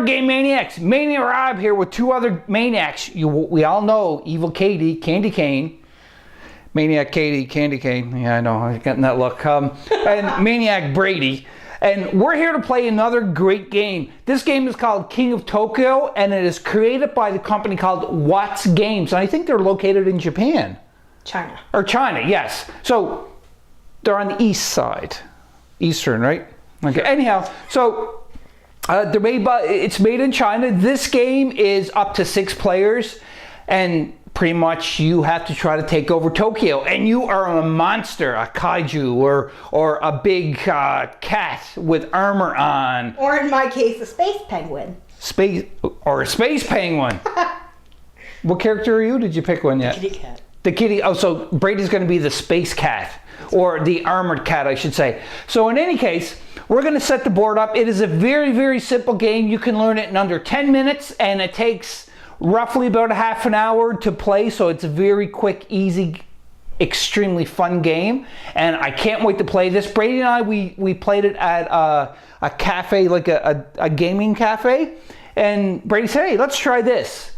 Board Game Maniacs. Mania Rob here with two other maniacs. We all know Evil Katie, Candy Cane. Maniac Katie, Candy Cane. Yeah, I know, I'm getting that look. And Maniac Brady. And we're here to play another great game. This game is called King of Tokyo, and it is created by the company called What's Games. And I think they're located in Japan. China. Or China, yes. So they're on the east side. Eastern, right? Okay. Anyhow, so it's made in China. This game is up to 6 players, and pretty much you have to try to take over Tokyo. And you are a monster, a kaiju, or a big cat with armor on. Or in my case, a space penguin. Or a space penguin. What character are you? Did you pick one yet? Kitty cat. The kitty. Oh, so Brady's going to be the space cat. Or the armored cat, I should say. So in any case, we're going to set the board up. It is a very, very simple game. You can learn it in under 10 minutes, and it takes roughly about a half an hour to play. So it's a very quick, easy, extremely fun game. And I can't wait to play this. Brady and I, we played it at a cafe, like a gaming cafe. And Brady said, hey, let's try this.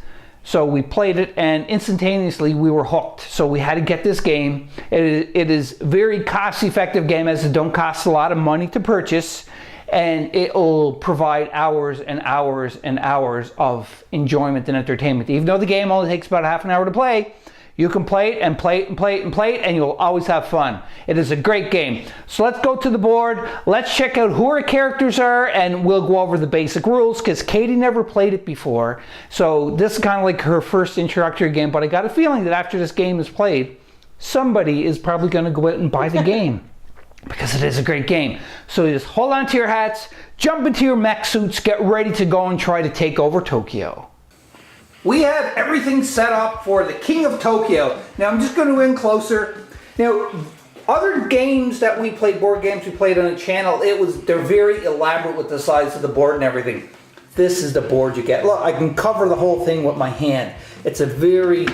So we played it, and instantaneously we were hooked. So we had to get this game. It is a very cost-effective game, as it don't cost a lot of money to purchase, and it will provide hours and hours and hours of enjoyment and entertainment. Even though the game only takes about half an hour to play, you can play it and play it and play it and play it, and you'll always have fun. It is a great game. So let's go to the board. Let's check out who our characters are, and we'll go over the basic rules, because Katie never played it before. So this is kind of like her first introductory game, but I got a feeling that after this game is played, somebody is probably going to go out and buy the game, because it is a great game. So just hold on to your hats, jump into your mech suits, get ready to go and try to take over Tokyo. We have everything set up for the King of Tokyo. Now I'm just going to in closer. Now, other games that we played, board games we played on the channel, they're very elaborate with the size of the board and everything. This is the board you get. Look, I can cover the whole thing with my hand. It's a very,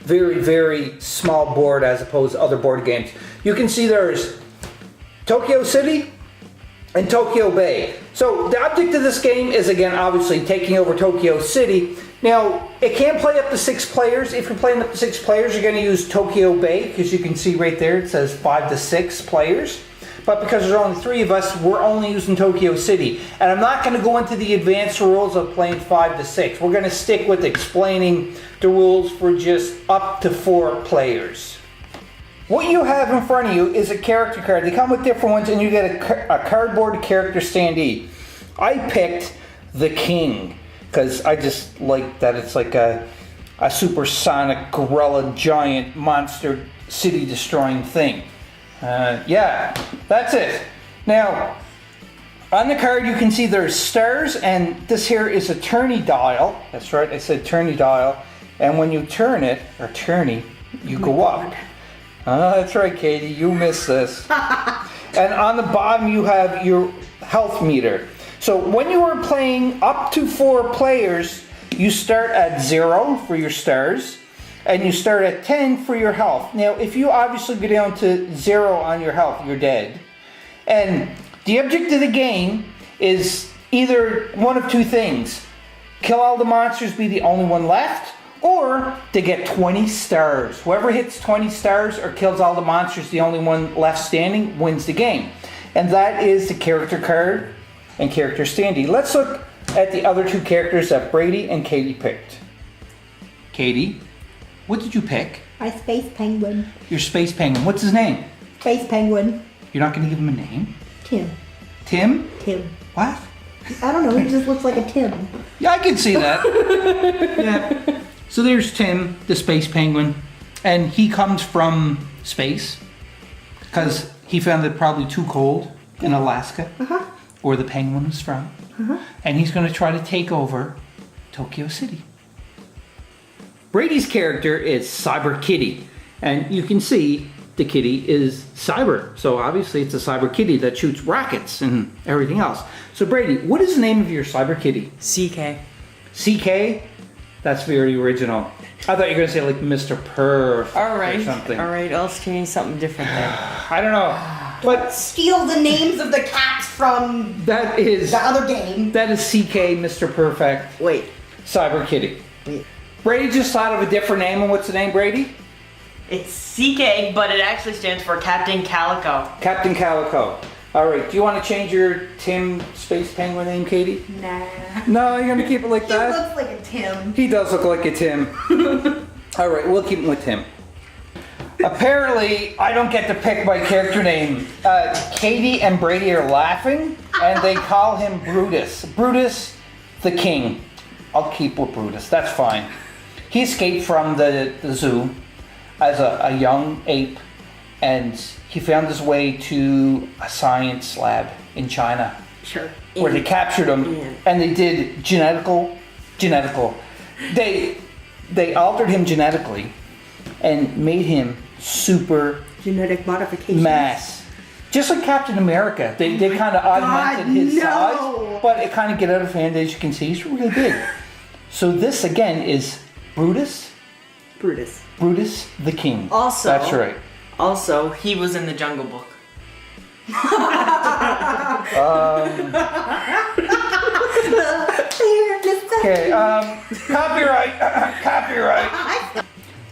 very, very small board as opposed to other board games. You can see there's Tokyo City and Tokyo Bay. So the object of this game is, again, obviously taking over Tokyo City. Now, it can play up to 6 players. If you're playing up to 6 players, you're going to use Tokyo Bay, because you can see right there it says 5 to 6 players. But because there's only 3 of us, we're only using Tokyo City. And I'm not going to go into the advanced rules of playing 5 to 6. We're going to stick with explaining the rules for just up to 4 players. What you have in front of you is a character card. They come with different ones, and you get a cardboard character standee. I picked the King, because I just like that it's like a supersonic gorilla giant monster city destroying thing. Yeah, that's it. Now, on the card you can see there's stars, and this here is a tourney dial. That's right, I said tourney dial. And when you turn it, or tourney, you go up. That's right, Katie, you missed this. And on the bottom you have your health meter. So when you are playing up to 4 players, you start at 0 for your stars, and you start at 10 for your health. Now, if you obviously go down to 0 on your health, you're dead. And the object of the game is either one of 2 things. Kill all the monsters, be the only one left, or to get 20 stars. Whoever hits 20 stars or kills all the monsters, the only one left standing, wins the game. And that is the character card and character standee. Let's look at the other 2 characters that Brady and Katie picked. Katie, what did you pick? My space penguin. Your space penguin. What's his name? Space penguin. You're not going to give him a name? Tim. Tim? Tim. What? I don't know, he just looks like a Tim. Yeah, I can see that. Yeah. So there's Tim, the space penguin, and he comes from space because he found it probably too cold in Alaska. Where the penguin is from. And he's going to try to take over Tokyo City. Brady's character is Cyber Kitty, and you can see the kitty is cyber, so obviously it's a cyber kitty that shoots rockets and everything else. So Brady, what is the name of your cyber kitty? CK. CK? That's very original. I thought you were going to say like Mr. Perf or something. All right, else can you something different there? I don't know. But steal the names of the cats from That is the other game. CK, Mr. Perfect, Wait. Cyber Kitty. Wait. Brady just thought of a different name, and what's the name, Brady? It's CK, but it actually stands for Captain Calico. Captain Calico. All right, do you want to change your Tim Space Penguin name, Katie? Nah. No, you're going to keep it like He that? looks like a Tim. He does look like a Tim. All right, we'll keep him with Tim. Apparently, I don't get to pick my character name. Katie and Brady are laughing, and they call him Brutus. Brutus the King. I'll keep with Brutus, that's fine. He escaped from the zoo as a young ape, and he found his way to a science lab in China. Sure. Where they captured him, and they did genetical. They altered him genetically and made him super Genetic modification. mass. Just like Captain America. They kind of augmented his no. size, but it kind of get out of hand. As you can see, he's really big. So this again is Brutus the King. Also, that's right. Also, he was in the Jungle Book. Okay, copyright.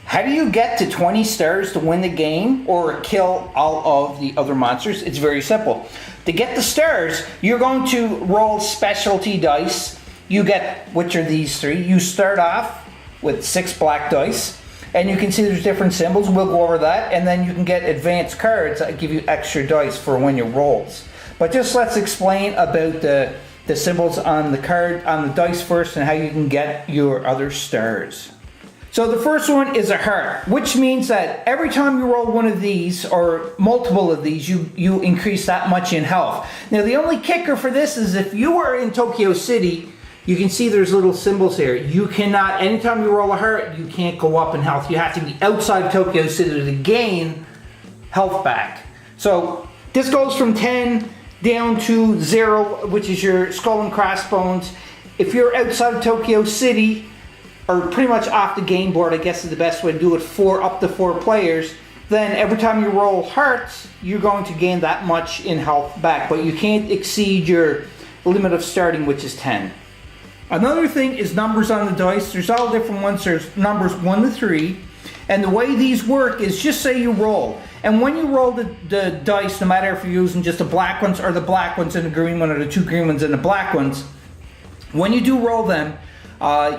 How do you get to 20 stars to win the game or kill all of the other monsters? It's very simple. To get the stars, you're going to roll specialty dice. You get, which are these three. You start off with 6 black dice, and you can see there's different symbols. We'll go over that, and then you can get advanced cards that give you extra dice for when you rolls. But just let's explain about the symbols on the card, on the dice first, and how you can get your other stars. So the first one is a heart, which means that every time you roll one of these or multiple of these, you increase that much in health. Now the only kicker for this is if you are in Tokyo City, you can see there's little symbols here. You cannot, anytime you roll a heart, you can't go up in health. You have to be outside Tokyo City to gain health back. So this goes from 10 down to 0, which is your skull and crossbones. If you're outside of Tokyo City, or pretty much off the game board, I guess is the best way to do it, for up to 4 players, then every time you roll hearts, you're going to gain that much in health back, but you can't exceed your limit of starting, which is 10. Another thing is numbers on the dice. There's all different ones. There's numbers 1 to 3, and the way these work is just say you roll. And when you roll the dice, no matter if you're using just the black ones or the black ones and the green one, or the 2 green ones and the black ones, when you do roll them,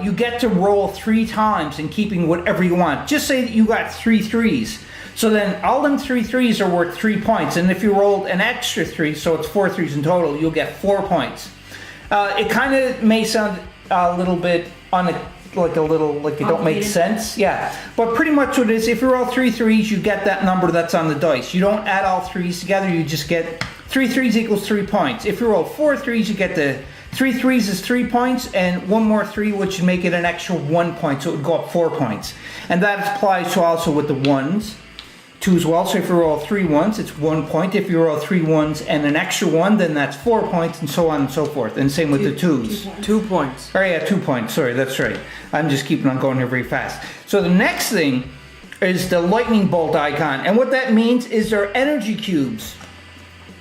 you get to roll 3 times in keeping whatever you want. Just say that you got 3 threes. So then all them 3 threes are worth 3 points. And if you rolled an extra 3, so it's 4 threes in total, you'll get 4 points. It kind of may sound a little bit like it don't make sense. Yeah. But pretty much what it is, if you roll 3 threes, you get that number that's on the dice. You don't add all threes together, you just get 3 threes equals 3 points. If you roll 4 threes, you get the 3 threes is 3 points, and 1 more 3, which would make it an extra 1 point, so it would go up 4 points. And that applies to also with the ones, 2 as well. So if you roll 3 ones, it's 1 point. If you roll 3 ones and an extra 1, then that's 4 points, and so on and so forth. And same with the 2s. 2 points. Oh yeah, 2 points. Sorry, that's right. I'm just keeping on going here very fast. So the next thing is the lightning bolt icon, and what that means is they're energy cubes.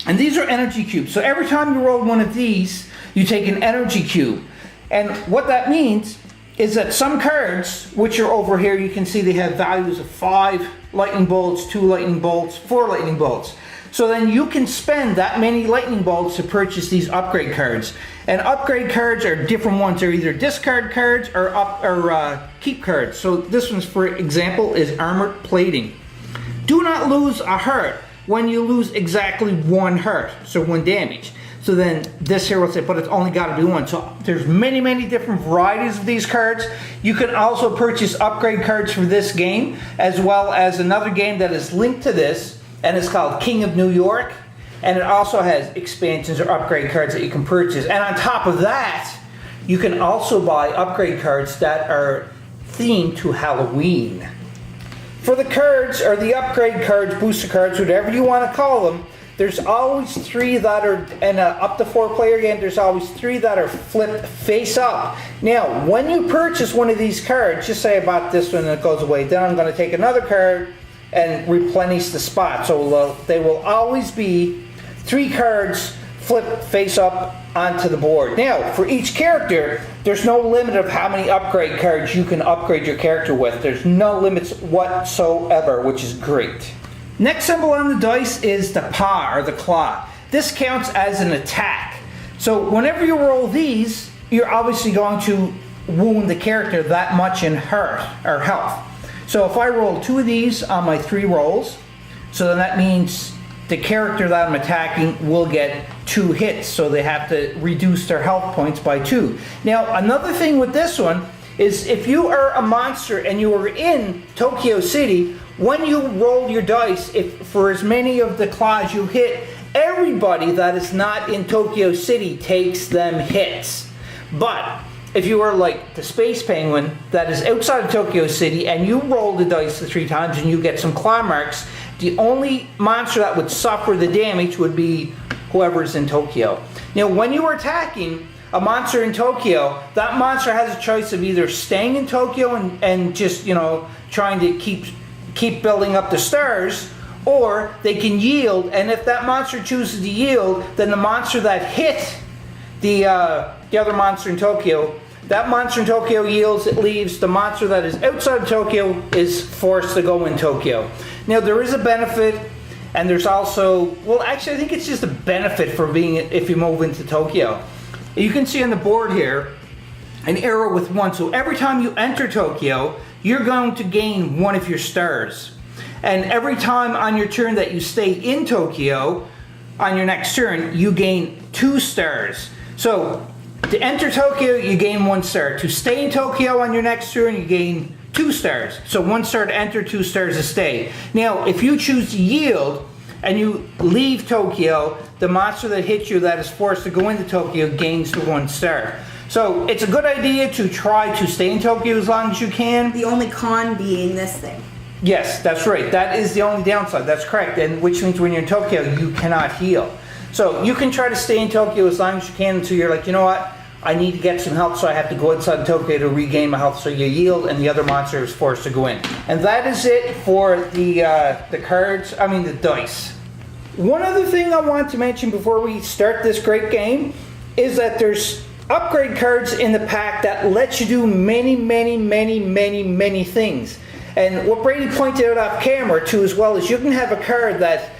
And these are energy cubes. So every time you roll one of these, you take an energy cube. And what that means is that some cards, which are over here, you can see they have values of 5 lightning bolts, 2 lightning bolts, 4 lightning bolts. So then you can spend that many lightning bolts to purchase these upgrade cards. And upgrade cards are different ones. They're either discard cards or keep cards. So this one's, for example, is armored plating. Do not lose a heart when you lose exactly 1 heart, so 1 damage. So then this here will say, but it's only got to be 1. So there's many, many different varieties of these cards. You can also purchase upgrade cards for this game, as well as another game that is linked to this, and it's called King of New York. And it also has expansions or upgrade cards that you can purchase. And on top of that, you can also buy upgrade cards that are themed to Halloween. For the cards, or the upgrade cards, booster cards, whatever you want to call them, there's always 3 that are, in an up to 4 player game, there's always 3 that are flipped face up. Now, when you purchase one of these cards, just say I bought this one and it goes away, then I'm going to take another card and replenish the spot. So they will always be 3 cards flip face up onto the board. Now, for each character, there's no limit of how many upgrade cards you can upgrade your character with. There's no limits whatsoever, which is great. Next symbol on the dice is the paw or the claw. This counts as an attack. So whenever you roll these, you're obviously going to wound the character that much in hurt or health. So if I roll 2 of these on my 3 rolls, so then that means the character that I'm attacking will get 2 hits, so they have to reduce their health points by 2. Now, another thing with this one is if you are a monster and you are in Tokyo City, when you roll your dice, if for as many of the claws you hit, everybody that is not in Tokyo City takes them hits. But if you are like the Space Penguin that is outside of Tokyo City and you roll the dice the 3 times and you get some claw marks, the only monster that would suffer the damage would be whoever's in Tokyo. Now, when you are attacking a monster in Tokyo, that monster has a choice of either staying in Tokyo and just, you know, trying to keep building up the stars, or they can yield, and if that monster chooses to yield, then the monster that hit the other monster in Tokyo, that monster in Tokyo yields, it leaves. The monster that is outside of Tokyo is forced to go in Tokyo. Now, there is a benefit, and there's also, well, actually, I think it's just a benefit for being, if you move into Tokyo. You can see on the board here, an arrow with 1. So every time you enter Tokyo, you're going to gain 1 of your stars. And every time on your turn that you stay in Tokyo, on your next turn, you gain 2 stars. So, to enter Tokyo, you gain 1 star. To stay in Tokyo on your next turn, you gain 2 stars. So 1 star to enter, 2 stars to stay. Now, if you choose to yield and you leave Tokyo, the monster that hits you that is forced to go into Tokyo gains the 1 star. So it's a good idea to try to stay in Tokyo as long as you can. The only con being this thing. Yes, that's right. That is the only downside. That's correct. And which means when you're in Tokyo, you cannot heal. So you can try to stay in Tokyo as long as you can until you're like, you know what? I need to get some health, so I have to go inside Tokyo to regain my health. So you yield, and the other monster is forced to go in. And that is it for the cards. I mean the dice. One other thing I want to mention before we start this great game is that there's upgrade cards in the pack that let you do many things. And what Brady pointed out off camera too as well is you can have a card that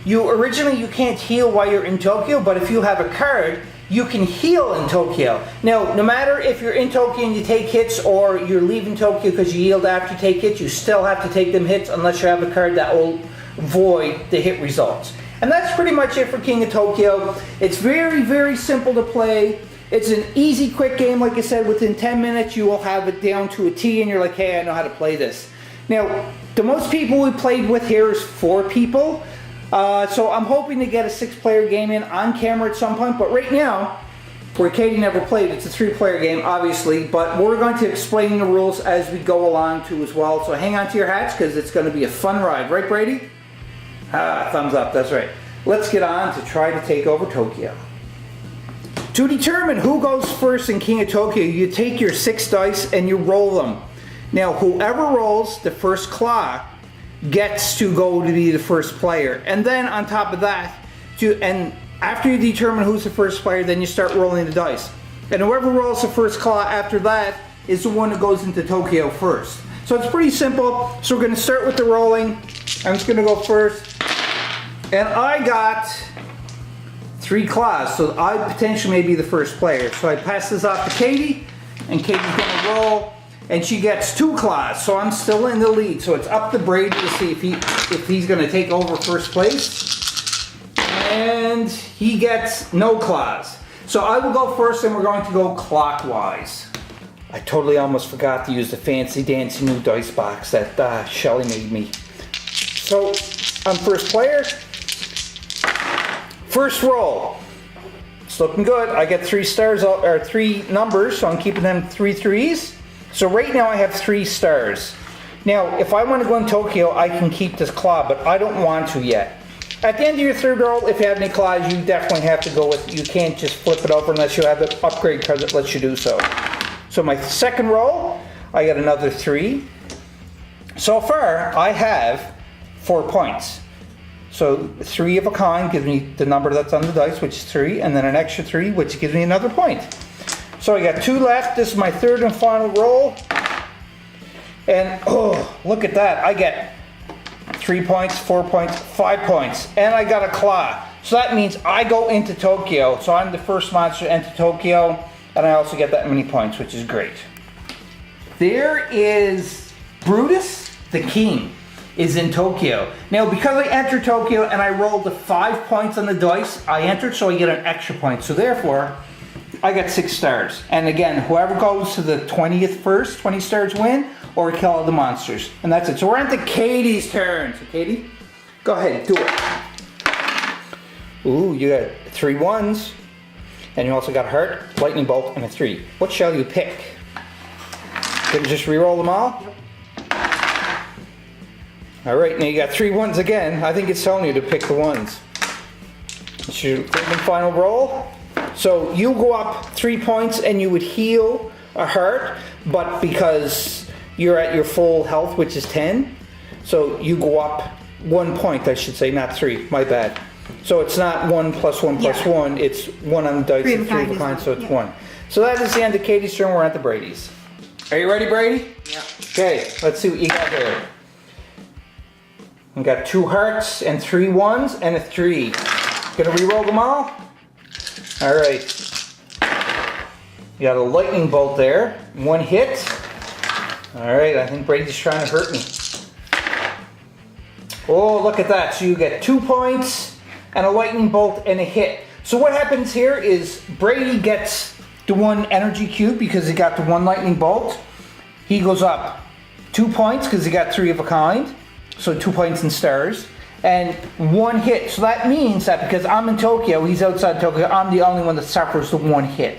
you can't heal while you're in Tokyo, but if you have a card, you can heal in Tokyo. Now, no matter if you're in Tokyo and you take hits or you're leaving Tokyo because you yield after you take hits, you still have to take them hits unless you have a card that will void the hit results. And that's pretty much it for King of Tokyo. It's very simple to play. It's an easy, quick game. Like I said, within 10 minutes you will have it down to a T and you're like, hey, I know how to play this. Now, the most people we played with here is 4 people. So I'm hoping to get a 6-player game in on camera at some point, but right now, where Katie never played, it's a 3-player game, obviously, but we're going to explain the rules as we go along too as well, so hang on to your hats because it's going to be a fun ride. Right, Brady? Thumbs up, that's right. Let's get on to try to take over Tokyo. To determine who goes first in King of Tokyo, you take your 6 dice and you roll them. Now, whoever rolls the first claw gets to go to be the first player. And then on top of that, and after you determine who's the first player, then you start rolling the dice. And whoever rolls the first claw after that is the one that goes into Tokyo first. So it's pretty simple. So we're going to start with the rolling. I'm just going to go first. And I got 3 claws, so I potentially may be the first player. So I pass this off to Katie, and Katie's going to roll. And she gets 2 claws, so I'm still in the lead. So it's up to Brady to see if he's going to take over first place. And he gets no claws. So I will go first, and we're going to go clockwise. I totally almost forgot to use the fancy dancy new dice box that Shelly made me. So I'm first player. First roll. It's looking good. I get 3 stars or 3 numbers, so I'm keeping them 3 threes. So right now I have 3 stars. Now, if I want to go in Tokyo, I can keep this claw, but I don't want to yet. At the end of your 3rd roll, if you have any claws, you definitely have to go with, you can't just flip it over unless you have the upgrade card that lets you do so. So my 2nd roll, I got another 3. So far, I have 4 points. So 3 of a kind gives me the number that's on the dice, which is 3, and then an extra 3, which gives me another point. So I got 2 left. This is my third and final roll. And oh, look at that. I get 3 points, 4 points, 5 points. And I got a claw. So that means I go into Tokyo. So I'm the first monster to enter Tokyo. And I also get that many points, which is great. There is Brutus the King is in Tokyo. Now, because I entered Tokyo and I rolled the 5 points on the dice, I entered, so I get an extra point. So therefore, I got 6 stars. And again, whoever goes to the 20th first, 20 stars win, or kill all the monsters. And that's it. So we're on to Katie's turn. So Katie, go ahead, do it. Ooh, you got 3 1s. And you also got a heart, lightning bolt, and a 3. What shall you pick? Can you just re-roll them all? Yep. Alright, now you got 3 1s again. I think it's telling you to pick the 1s. It's your third and final roll. So you go up 3 points and you would heal a heart, but because you're at your full health, which is 10, so you go up 1 point, I should say, not 3, my bad. So it's not 1 plus 1 plus 1, it's 1 on the dice and 3 of a kind, so it's 1. So that is the end of Katie's turn, we're at the Brady's. Are you ready, Brady? Yeah. Okay, let's see what you got here. We got 2 hearts and 3 1s and a 3. Gonna re-roll them all? Alright. You got a lightning bolt there. 1 hit. Alright, I think Brady's trying to hurt me. Oh, look at that. So you get 2 points and a lightning bolt and a hit. So what happens here is Brady gets the 1 energy cube because he got the 1 lightning bolt. He goes up 2 points because he got 3 of a kind. So 2 points in stars. And 1 hit. So that means that because I'm in Tokyo, he's outside Tokyo, I'm the only one that suffers the 1 hit.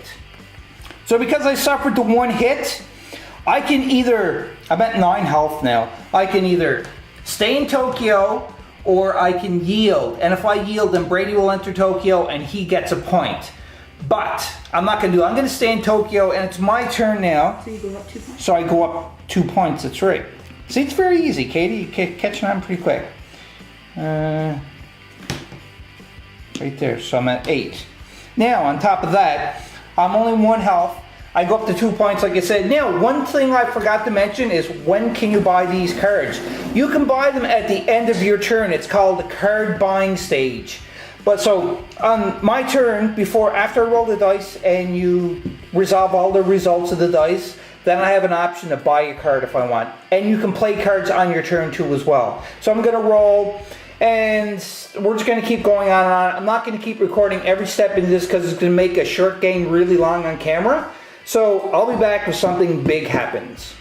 So because I suffered the 1 hit, I can either, I'm at 9 health now, I can either stay in Tokyo or I can yield. And if I yield, then Brady will enter Tokyo and he gets a point. But I'm not going to do it. I'm going to stay in Tokyo and it's my turn now. So you go up 2 points? So I go up 2 points, that's right. See, it's very easy, Katie. You're catching on pretty quick. Right there, so I'm at 8. Now, on top of that, I'm only 1 health. I go up to 2 points, like I said. Now, one thing I forgot to mention is when can you buy these cards? You can buy them at the end of your turn. It's called the card buying stage. But so, on my turn, after I roll the dice and you resolve all the results of the dice, then I have an option to buy a card if I want. And you can play cards on your turn too as well. So I'm going to roll, and we're just going to keep going on and on. I'm not going to keep recording every step in this because it's going to make a short game really long on camera. So I'll be back if something big happens.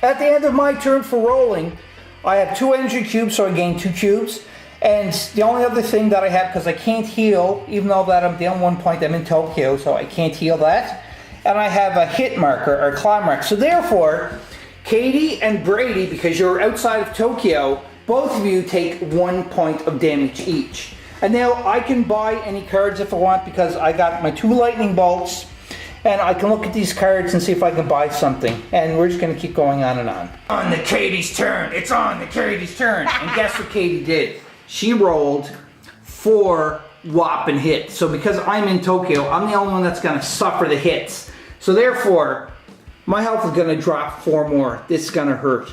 At the end of my turn for rolling, I have 2 energy cubes, so I gain 2 cubes. And the only other thing that I have, because I can't heal, even though that I'm down 1 point, I'm in Tokyo, so I can't heal that. And I have a hit marker, or claw mark. So therefore, Katie and Brady, because you're outside of Tokyo, both of you take 1 point of damage each. And now I can buy any cards if I want because I got my 2 lightning bolts. And I can look at these cards and see if I can buy something. And we're just going to keep going on and on. On to Katie's turn. It's on to Katie's turn. And guess what Katie did? She rolled 4 whopping hits. So because I'm in Tokyo, I'm the only one that's going to suffer the hits. So therefore, my health is going to drop 4 more. This is going to hurt.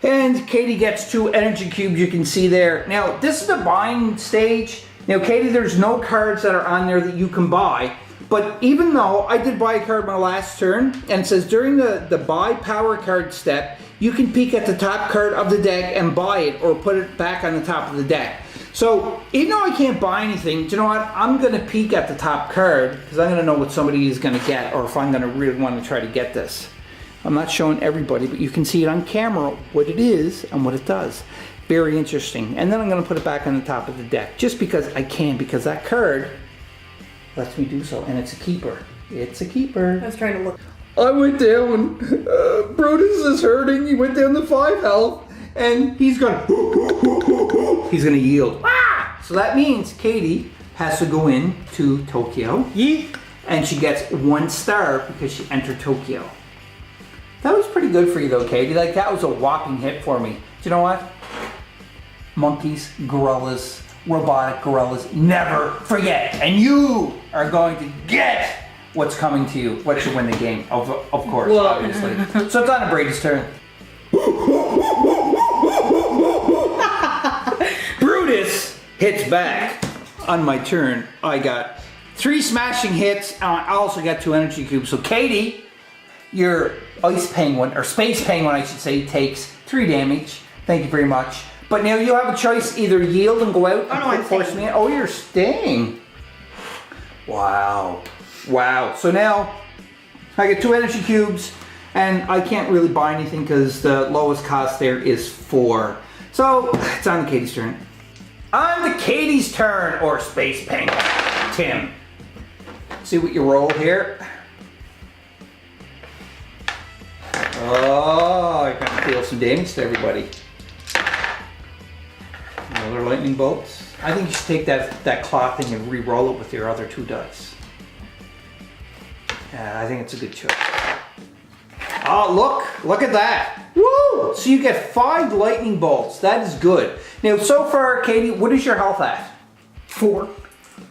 And Katie gets 2 energy cubes, you can see there. Now, this is the buying stage. Now, Katie, there's no cards that are on there that you can buy. But even though I did buy a card my last turn, and it says during the buy power card step, you can peek at the top card of the deck and buy it or put it back on the top of the deck. So even though I can't buy anything, do you know what? I'm going to peek at the top card because I'm going to know what somebody is going to get or if I'm going to really want to try to get this. I'm not showing everybody, but you can see it on camera what it is and what it does. Very interesting. And then I'm going to put it back on the top of the deck just because I can, because that card lets me do so, and it's a keeper. It's a keeper. I was trying to look. I went down. Brutus is hurting. He went down to 5 health, and he's gonna yield. Ah! So that means Katie has to go in to Tokyo. Yeet. And she gets 1 star because she entered Tokyo. That was pretty good for you though, Katie. Like, that was a whopping hit for me. Do you know what? monkeys, gorillas, robotic gorillas, never forget. And you are going to get what's coming to you. What should win the game, of course, Well, obviously. So it's on Brady's turn. Brutus hits back. On my turn, I got 3 smashing hits. I also got 2 energy cubes. So Katie, your ice penguin, or space penguin I should say, takes 3 damage. Thank you very much. But now you have a choice, either yield and go out Oh, no, I'm force staying. me in. Oh, you're staying. Wow. Wow. So now I get 2 energy cubes and I can't really buy anything because the lowest cost there is 4. So it's on Katie's turn. On the Katie's turn, or space penguin. Tim, see what you roll here. Oh, you're gonna deal some damage to everybody. Another lightning bolts. I think you should take that cloth thing and re-roll it with your other 2 dice. Yeah, I think it's a good choice. Oh, look at that. Woo! So you get 5 lightning bolts. That is good. Now, so far, Katie, what is your health at? 4.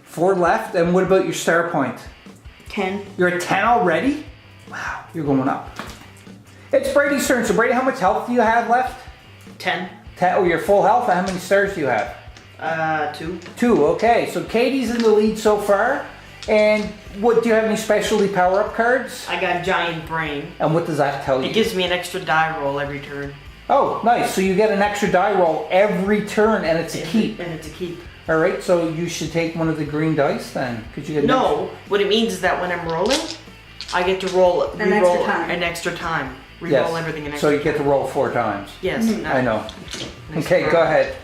4 left. And what about your star point? 10. You're at 10 already? Wow, you're going up. It's Brady's turn. So, Brady, how much health do you have left? 10. 10. Oh, you're full health. How many stars do you have? 2. 2. Okay, so Katie's in the lead so far. And what do you have any specialty power-up cards? I got giant brain. And what does that tell you? It gives me an extra die roll every turn. Oh, nice. So you get an extra die roll every turn, and it's a keep. And it's a keep. All right, so you should take one of the green dice then. Could you get No, what it means is that when I'm rolling, I get to roll An extra time. an extra time. Reroll Yes. everything an So extra you get to roll 4 times. Yes. I know. Nice Okay, roll. go ahead.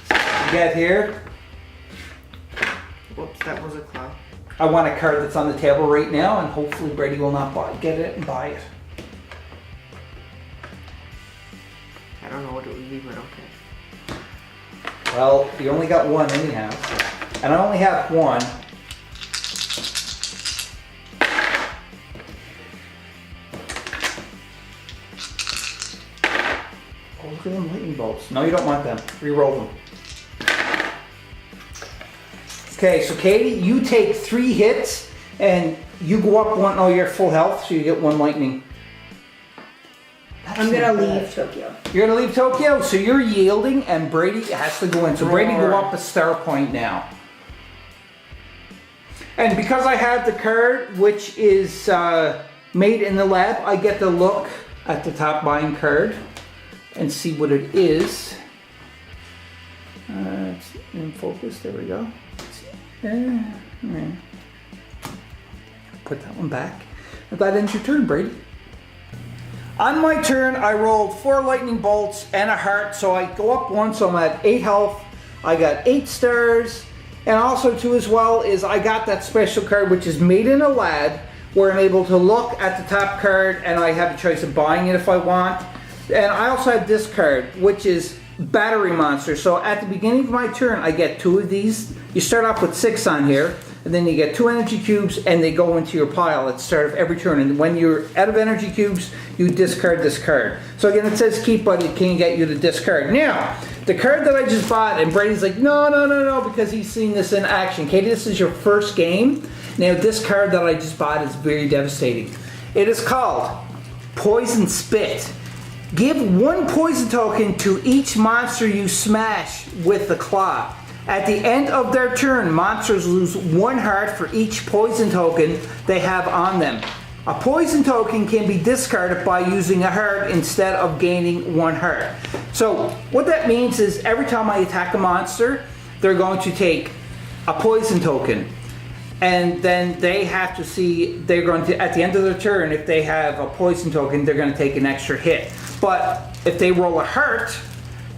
You get here. Whoops, that was a cloud. I want a card that's on the table right now, and hopefully Brady will not get it and buy it. I don't know what it would be, but okay. Well, you only got 1 anyhow, and I only have 1. Oh, look at them lightning bolts. No, you don't want them. Re-roll them. Okay, so Katie, you take 3 hits, and you go up 1. Oh, you're at full health, so you get 1 lightning. I'm gonna leave Tokyo. You're gonna leave Tokyo, so you're yielding, and Brady has to go in. So Brady go up a star point now. And because I have the card, which is made in the lab, I get to look at the top buying card and see what it is. It's in focus. There we go. Put that one back. That ends your turn, Brady. On my turn, I rolled 4 lightning bolts and a heart, so I go up 1, so I'm at 8 health. I got 8 stars, and also too as well is I got that special card which is made in a lab, where I'm able to look at the top card and I have a choice of buying it if I want. And I also have this card, which is Battery Monster. So at the beginning of my turn, I get 2 of these. You start off with 6 on here, and then you get 2 energy cubes, and they go into your pile at the start of every turn. And when you're out of energy cubes, you discard this card. So again, it says keep, but it can get you to discard. Now, the card that I just bought, and Brady's like, no, because he's seen this in action. Katie, this is your first game. Now, this card that I just bought is very devastating. It is called Poison Spit. Give 1 poison token to each monster you smash with the claw. At the end of their turn, monsters lose 1 heart for each poison token they have on them. A poison token can be discarded by using a heart instead of gaining 1 heart. So what that means is every time I attack a monster, they're going to take a poison token. And then they have to see, they're going to, at the end of their turn, if they have a poison token, they're going to take an extra hit. But if they roll a heart,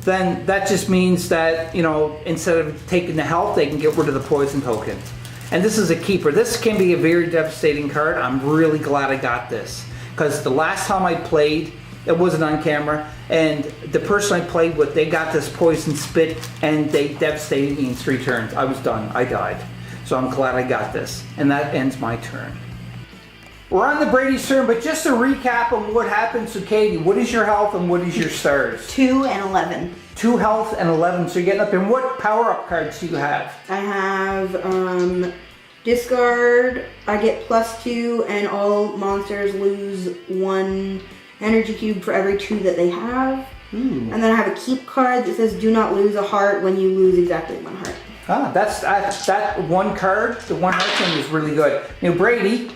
then that just means that, you know, instead of taking the health, they can get rid of the poison token. And this is a keeper. This can be a very devastating card. I'm really glad I got this, because the last time I played, it wasn't on camera, and the person I played with, they got this poison spit, and they devastated me in 3 turns. I was done. I died. So I'm glad I got this. And that ends my turn. we're on the Brady's turn, but just to recap on what happened. So Katie, what is your health and what is your stars? 2 and 11. 2 health and 11. So you're getting up. And what power-up cards do you have? I have discard. I get +2, and all monsters lose 1 energy cube for every 2 that they have. And then I have a keep card that says do not lose a heart when you lose exactly 1 heart. Ah, that one card, the 1 heart thing is really good. Now Brady.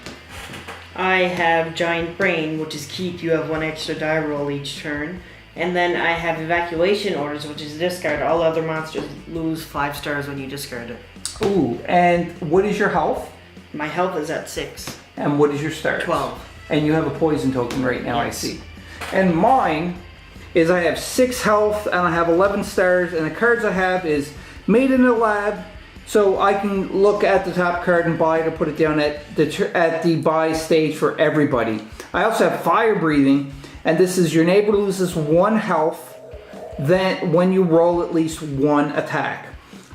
I have Giant Brain, which is keep. You have 1 extra die roll each turn. And then I have Evacuation Orders, which is discard. All other monsters lose 5 stars when you discard it. Ooh, and what is your health? My health is at 6. And what is your stars? 12. And you have a poison token right now, Yes. I see. And mine is I have 6 health and I have 11 stars, and the cards I have is Made in the Lab, so I can look at the top card and buy it or put it down at the buy stage for everybody. I also have Fire Breathing, and this is your neighbor loses 1 health then when you roll at least 1 attack.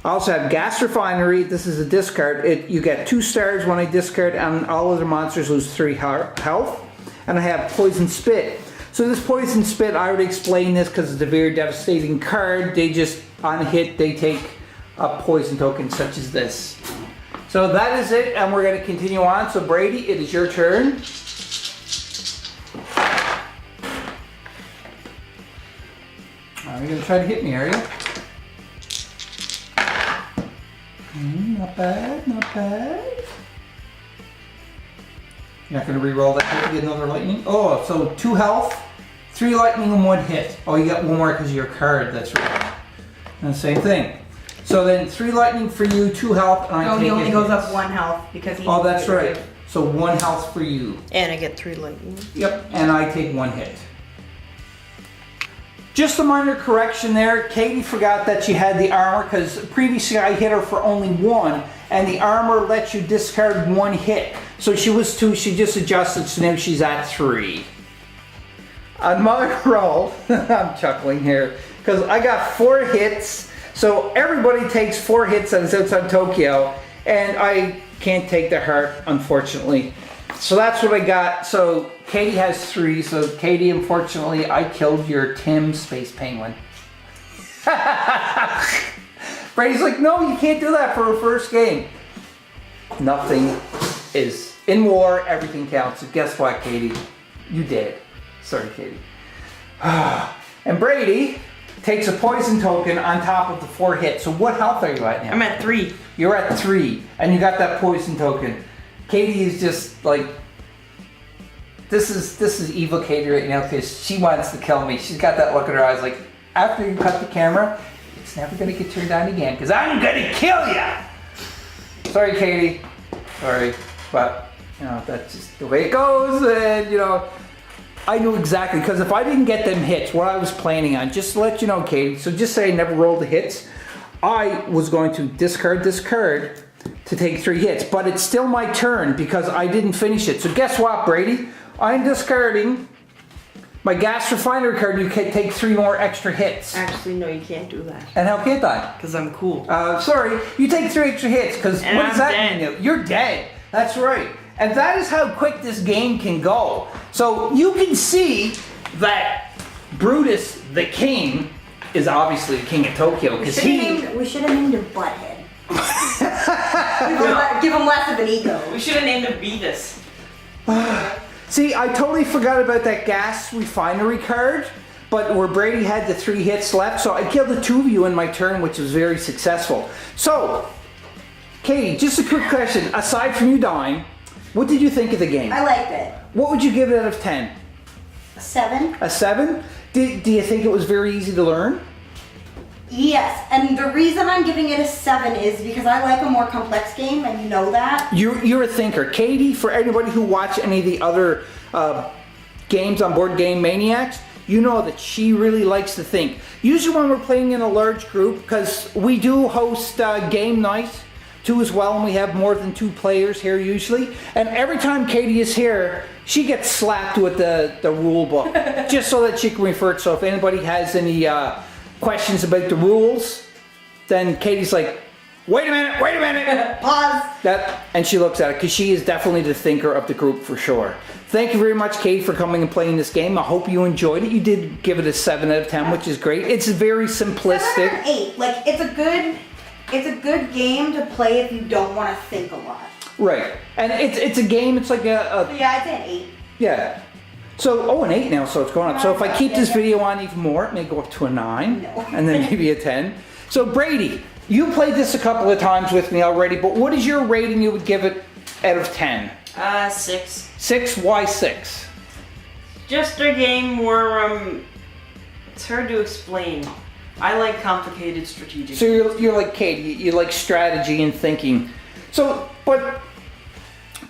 I also have Gas Refinery. This is a discard. You get 2 stars when I discard, and all other monsters lose 3 health. And I have Poison Spit. So this Poison Spit, I already explained this because it's a very devastating card. They just, on a hit, they take a poison token such as this. So that is it, and we're going to continue on. So Brady, it is your turn. You're going to try to hit me, are you? Not bad, not bad. You're not going to re-roll that hit to get another lightning? Oh, so 2 health, 3 lightning and 1 hit. Oh, you got 1 more because of your card, that's right. And the same thing. So then 3 lightning for you, 2 health, and I take he only it. goes up 1 health because he. Oh, that's right. So 1 health for you. And I get 3 lightning. Yep, and I take 1 hit. Just a minor correction there. Katie forgot that she had the armor because previously I hit her for only 1, and the armor lets you discard 1 hit. So she was 2, she just adjusted, so now she's at 3. On my roll, I'm chuckling here, because I got 4 hits. So everybody takes 4 hits on Outside Tokyo, and I can't take the heart, unfortunately. So that's what I got. So Katie has 3. So Katie, unfortunately, I killed your Tim Space Penguin. Brady's like, no, you can't do that for a first game. Nothing is in war. Everything counts. So guess what, Katie? You did. Sorry, Katie. And Brady takes a poison token on top of the 4 hits. So what health are you at now? I'm at 3. You're at 3, and you got that poison token. Katie is just like, this is evil Katie right now because she wants to kill me. She's got that look in her eyes like, after you cut the camera, it's never gonna get turned on again because I'm gonna kill ya. Sorry, Katie. Sorry, but you know that's just the way it goes, and you know. I knew exactly, because if I didn't get them hits, what I was planning on, just to let you know, Katie, so just say I never rolled the hits, I was going to discard this card to take 3 hits, but it's still my turn because I didn't finish it. So guess what, Brady? I'm discarding my Gas Refinery card. You can take 3 more extra hits. Actually, no, you can't do that. And how can't I? Because I'm cool. Sorry, you take 3 extra hits, because what does that dead. mean? You're dead. That's right. And that is how quick this game can go. So you can see that Brutus the King is obviously the king of Tokyo, because We should have named him Butthead. give him less of an ego. We should have named him Beavis. See, I totally forgot about that Gas Refinery card, but where Brady had the 3 hits left, so I killed the 2 of you in my turn, which was very successful. So, Katie, just a quick question. Aside from you dying, what did you think of the game? I liked it. What would you give it out of 10? A 7? A 7? Do you think it was very easy to learn? Yes, and the reason I'm giving it a 7 is because I like a more complex game, and you know that. You're a thinker. Katie, for anybody who watched any of the other games on Board Game Maniacs, you know that she really likes to think. Usually when we're playing in a large group, because we do host game night too as well, and we have more than 2 players here usually, and every time Katie is here, she gets slapped with the rule book, just so that she can refer it. So if anybody has any questions about the rules, then Katie's like, wait a minute. Pause. And she looks at it because she is definitely the thinker of the group for sure. Thank you very much, Kate, for coming and playing this game. I hope you enjoyed it. You did give it a 7 out of 10, which is great. It's very simplistic. 7 or 8. Like it's a good game to play if you don't want to think a lot. Right, and it's a game. It's like a Yeah, I'd say an 8. yeah. So an 8 now, so it's going up. So if I keep this video on even more, it may go up to a 9, No. and then maybe a 10. So Brady, you played this a couple of times with me already, but what is your rating you would give it out of 10? 6. 6? Why 6? Just a game where it's hard to explain. I like complicated strategic. So you're like Katie, you like strategy and thinking. So, but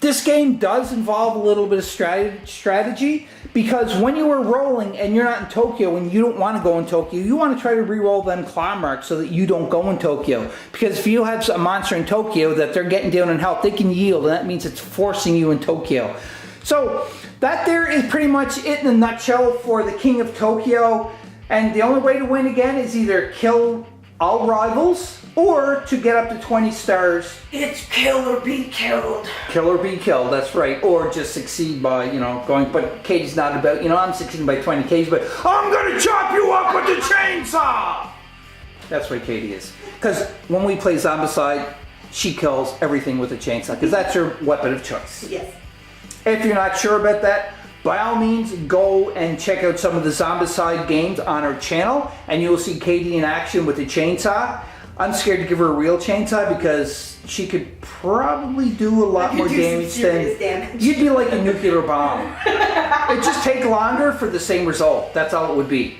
this game does involve a little bit of strategy because when you are rolling and you're not in Tokyo and you don't want to go in Tokyo, you want to try to re-roll them claw marks so that you don't go in Tokyo. Because if you have a monster in Tokyo that they're getting down in health, they can yield, and that means it's forcing you in Tokyo. So that there is pretty much it in a nutshell for the King of Tokyo. And the only way to win again is either kill all rivals or to get up to 20 stars. It's kill or be killed. Kill or be killed, that's right. Or just succeed by, going, but Katie's not about, I'm succeeding by 20 Ks, but I'm gonna chop you up with the chainsaw! That's where Katie is. Because when we play Zombicide, she kills everything with a chainsaw, because that's her weapon of choice. Yes. If you're not sure about that, by all means, go and check out some of the Zombicide games on our channel, and you'll see Katie in action with the chainsaw. I'm scared to give her a real chainsaw because she could probably do a lot more damage than... You'd be like a nuclear bomb. It'd just take longer for the same result. That's all it would be.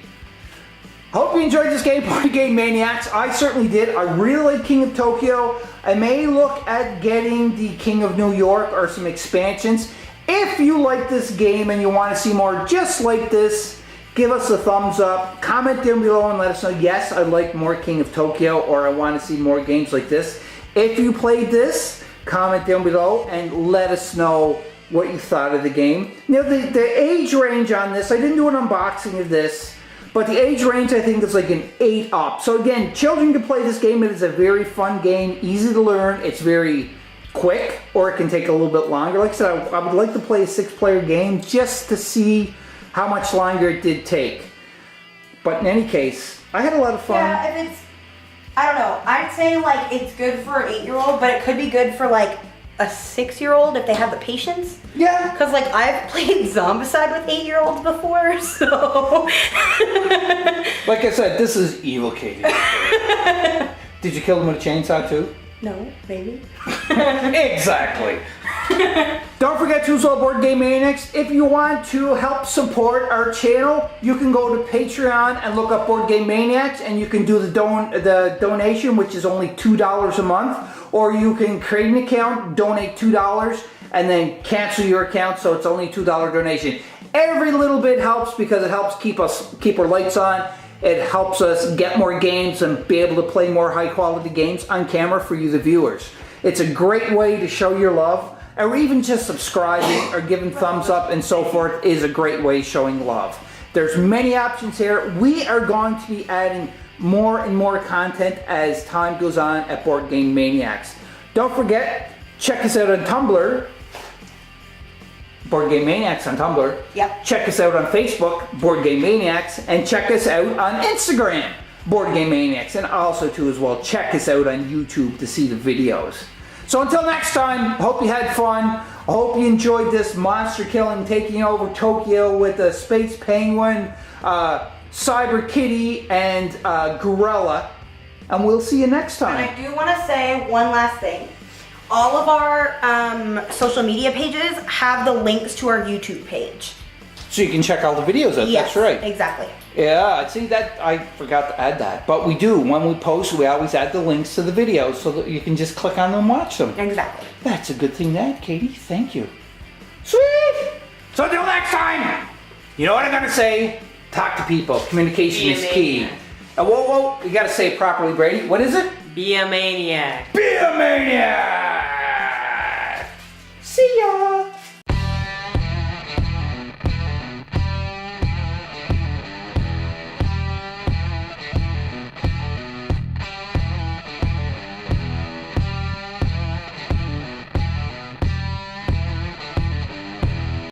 Hope you enjoyed this game, Board Game Maniacs. I certainly did. I really like King of Tokyo. I may look at getting the King of New York or some expansions. If you like this game and you want to see more just like this, give us a thumbs up. Comment down below and let us know, yes, I'd like more King of Tokyo, or I want to see more games like this. If you played this, comment down below and let us know what you thought of the game. Now, the age range on this, I didn't do an unboxing of this, but the age range I think is like an 8 up. So again, children can play this game. It is a very fun game, easy to learn. It's very quick, or it can take a little bit longer. Like I said, I would like to play a 6-player game just to see how much longer it did take. But in any case, I had a lot of fun. Yeah, if it's, I don't know, I'd say like it's good for an 8-year-old, but it could be good for like a 6-year-old if they have the patience. Yeah. Because like I've played Zombicide with 8-year-olds before, so. Like I said, this is evil Katie. Did you kill him with a chainsaw too? No, maybe. Exactly. Don't forget to install Board Game Maniacs. If you want to help support our channel, you can go to Patreon and look up Board Game Maniacs, and you can do the donation, which is only $2 a month, or you can create an account, donate $2, and then cancel your account, so it's only a $2 donation. Every little bit helps because it helps keep our lights on. It helps us get more games and be able to play more high quality games on camera for you, the viewers. It's a great way to show your love, or even just subscribing or giving thumbs up and so forth is a great way of showing love. There's many options here. We are going to be adding more and more content as time goes on at Board Game Maniacs. Don't forget, check us out on Tumblr. Board Game Maniacs on Tumblr. Yep. Check us out on Facebook, Board Game Maniacs, and check us out on Instagram, Board Game Maniacs, and also too as well, check us out on YouTube to see the videos. So until next time, hope you had fun. I hope you enjoyed this monster killing, taking over Tokyo with a space penguin, cyber kitty, and gorilla. And we'll see you next time. And I do want to say one last thing. All of our social media pages have the links to our YouTube page. So you can check all the videos out, Yes, that's right. Exactly. Yeah, see that, I forgot to add that. But we do, when we post, we always add the links to the videos so that you can just click on them and watch them. Exactly. That's a good thing to add, Katie, thank you. Sweet! So until next time, you know what I'm gonna say? Talk to people, communication is key. Whoa, you gotta say it properly, Brady. What is it? Be a maniac. Be a maniac! See ya!